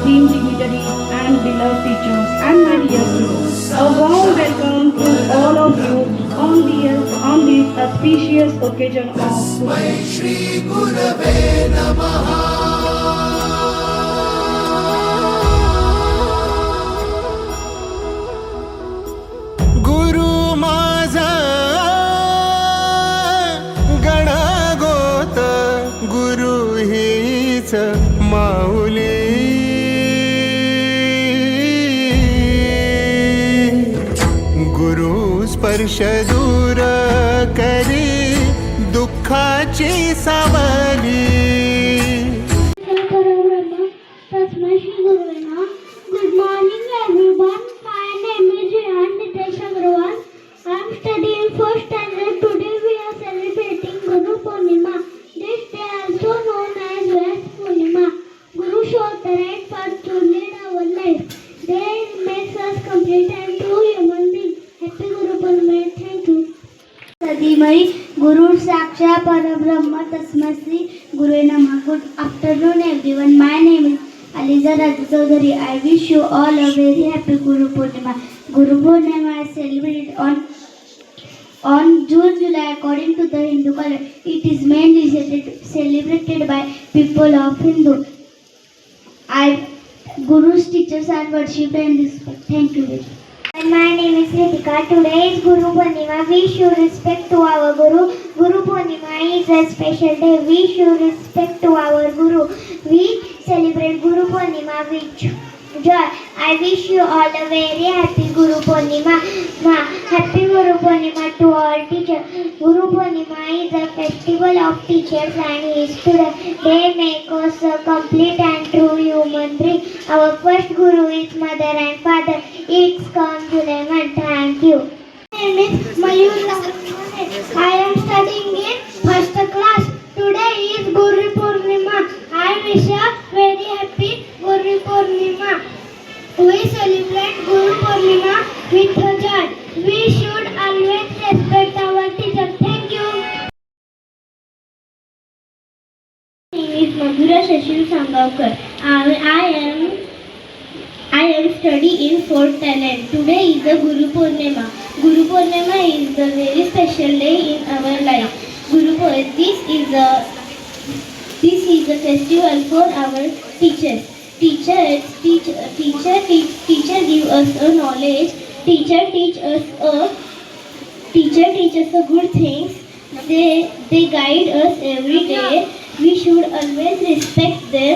esteemed dignitaries and beloved teachers and my dear students. A warm welcome to all of you on this auspicious occasion of Shri गुरवे नमः। गुरु माझा गणगोत गुरु हीच माऊली। गुरु स्पर्श दूर करी दुःखाची सावली। Good morning everyone. My name is Rehan Nitesh Agrawal. I am studying first standard. Today we are celebrating Guru Purnima. This day also known as Vyas Purnima. Guru showed the right path to lead our life. They makes us complete and true human being. Happy Guru Purnima. Thank you. Sadimai Guru Saksha Parabrahma Tasmai Shri Guru Namah. Good afternoon everyone. My name is Aliza Raju Chaudhary. I wish you all a very happy Guru Purnima. Guru Purnima is celebrated on June, July according to the Hindu calendar. It is mainly celebrated by people of Hindu. Guru's teachers are worshipped and respected. Thank you. My name is Ritika. Today is Guru Purnima. We should respect to our Guru. Guru Purnima is a special day. We should respect to our Guru. We celebrate Guru Purnima with joy. I wish you all a very happy Guru Purnima. Happy Guru Purnima to all teachers. Guru Purnima is a festival of teachers and students. They make us a complete and true human being. Our first Guru is mother and father. It's come July 1. Thank you. My name is Mayur Lakshmane. I am studying in first class. Today is Guru Purnima. I wish a very happy Guru Purnima. We celebrate Guru Purnima with joy. We should always respect our teachers. Thank you. My name is Madhura Shashil Sangavkar. I am studying in 4th talent. Today is the Guru Purnima. Guru Purnima is the very special day in our life. This is a festival for our teachers. Teacher give us a knowledge. Teacher teach us a good things. They guide us every day. We should always respect them